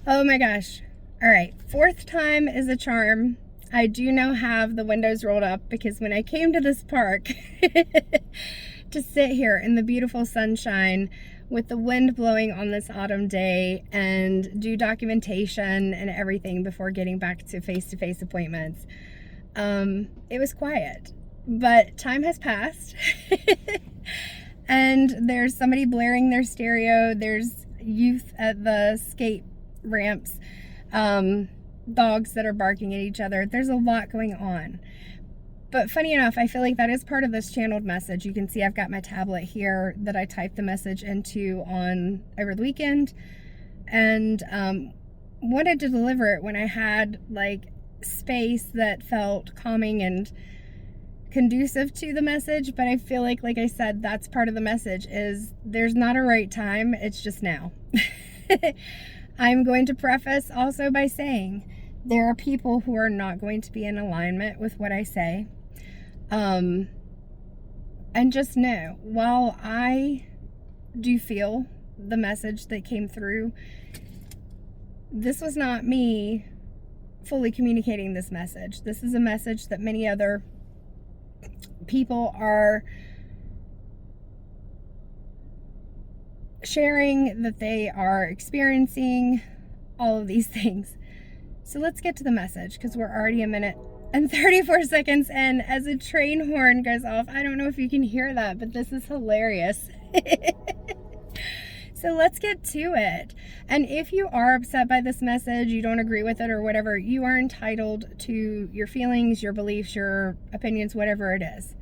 Oh my gosh. All right. Fourth time is a charm. I do now have the windows rolled up because when I came to this park to sit here in the beautiful sunshine with the wind blowing on this autumn day and do documentation and everything before getting back to face-to-face appointments, it was quiet. But time has passed and there's somebody blaring their stereo. There's youth at the skate ramps, dogs that are barking at each other. There's a lot going on. But funny enough, I feel like that is part of this channeled message. You can see I've got my tablet here that I typed the message into over the weekend, and wanted to deliver it when I had like space that felt calming and conducive to the message. But I feel like I said, that's part of the message, is there's not a right time, it's just now. I'm going to preface also by saying there are people who are not going to be in alignment with what I say. And just know, while I do feel the message that came through, this was not me fully communicating this message. This is a message that many other people are sharing, that they are experiencing, all of these things. So let's get to the message, because we're already a minute and 34 seconds in as a train horn goes off. I don't know if you can hear that, but this is hilarious. So let's get to it. And if you are upset by this message, you don't agree with it or whatever, you are entitled to your feelings, your beliefs, your opinions, whatever it is.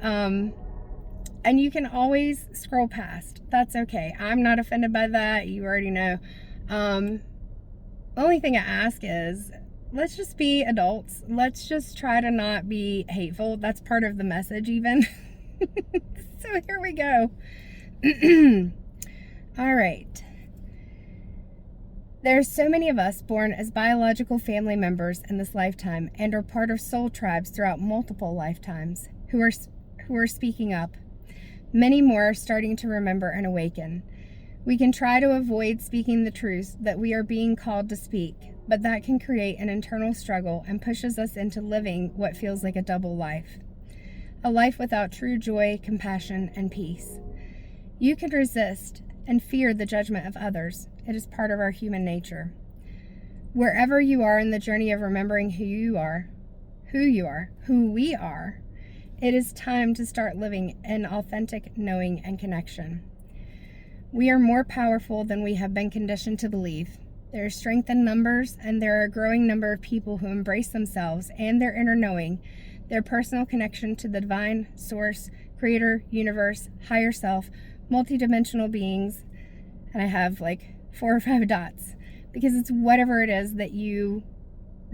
And you can always scroll past. That's okay. I'm not offended by that. You already know. The only thing I ask is, let's just be adults. Let's just try to not be hateful. That's part of the message even. So here we go. All right. There's so many of us born as biological family members in this lifetime and are part of soul tribes throughout multiple lifetimes who are speaking up. Many more are starting to remember and awaken. We can try to avoid speaking the truth that we are being called to speak, but that can create an internal struggle and pushes us into living what feels like a double life. A life without true joy, compassion, and peace. You can resist and fear the judgment of others. It is part of our human nature. Wherever you are in the journey of remembering who we are, it is time to start living in authentic knowing and connection. We are more powerful than we have been conditioned to believe. There is strength in numbers, and there are a growing number of people who embrace themselves and their inner knowing, their personal connection to the divine, source, creator, universe, higher self, multidimensional beings. And I have like 4 or 5 dots, because it's whatever it is that you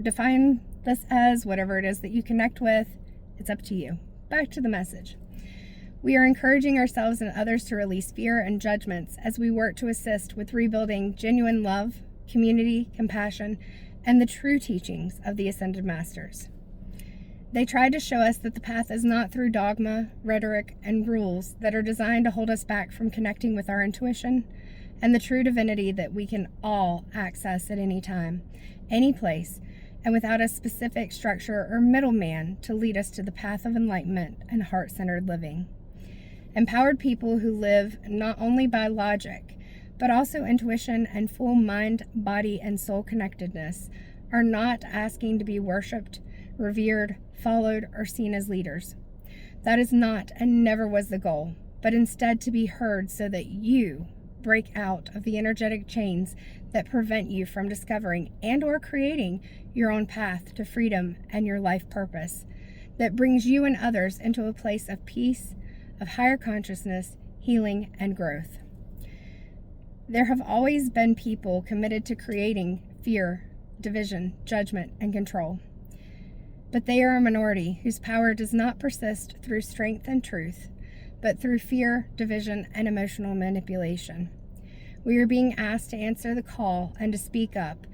define this as, whatever it is that you connect with, it's up to you. Back to the message. We are encouraging ourselves and others to release fear and judgments as we work to assist with rebuilding genuine love, community, compassion, and the true teachings of the Ascended Masters. They tried to show us that the path is not through dogma, rhetoric, and rules that are designed to hold us back from connecting with our intuition and the true divinity that we can all access at any time, any place, and without a specific structure or middleman to lead us to the path of enlightenment and heart-centered living. Empowered people who live not only by logic, but also intuition and full mind, body, and soul connectedness are not asking to be worshipped, revered, followed, or seen as leaders. That is not and never was the goal, but instead to be heard so that you break out of the energetic chains that prevent you from discovering and or creating your own path to freedom and your life purpose that brings you and others into a place of peace, of higher consciousness, healing, and growth. There have always been people committed to creating fear, division, judgment, and control. But they are a minority whose power does not persist through strength and truth, but through fear, division, and emotional manipulation. We are being asked to answer the call and to speak up,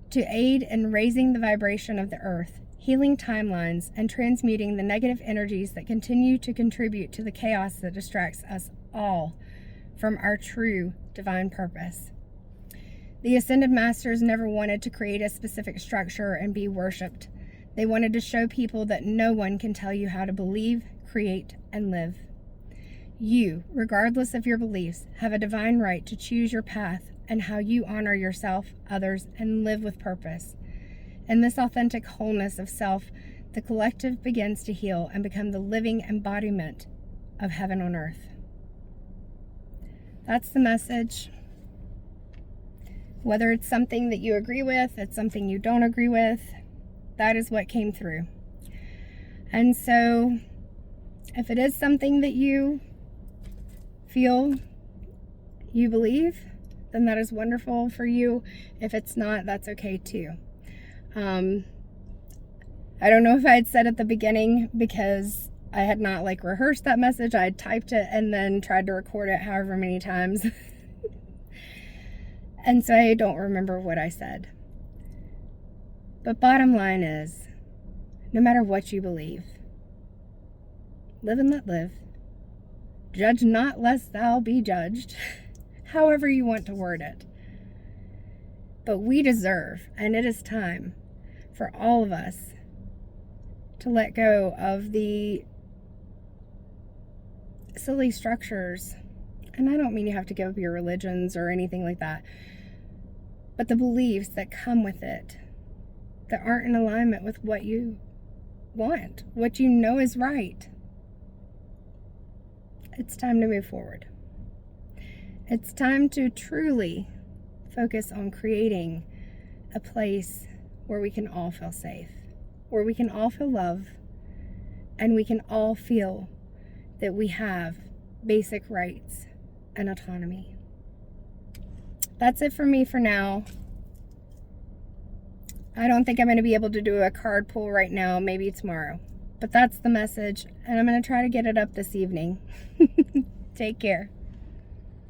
to aid in raising the vibration of the earth, healing timelines, and transmuting the negative energies that continue to contribute to the chaos that distracts us all from our true divine purpose. The Ascended Masters never wanted to create a specific structure and be worshipped. They wanted to show people that no one can tell you how to believe, create, and live. You, regardless of your beliefs, have a divine right to choose your path and how you honor yourself, others, and live with purpose. In this authentic wholeness of self, the collective begins to heal and become the living embodiment of heaven on earth. That's the message. Whether it's something that you agree with, it's something you don't agree with, that is what came through. And so, if it is something that you feel you believe, then that is wonderful for you. If it's not, that's okay too. I don't know if I had said at the beginning, because I had not rehearsed that message. I had typed it and then tried to record it however many times. And so I don't remember what I said. But bottom line is, no matter what you believe, live and let live. Judge not lest thou be judged. However you want to word it. But we deserve, and it is time for all of us to let go of the silly structures. And I don't mean you have to give up your religions or anything like that, but the beliefs that come with it that aren't in alignment with what you want, what you know is right. It's time to move forward. It's time to truly focus on creating a place where we can all feel safe, where we can all feel love, and we can all feel that we have basic rights and autonomy. That's it for me for now. I don't think I'm going to be able to do a card pull right now, maybe tomorrow. But that's the message, and I'm going to try to get it up this evening. Take care.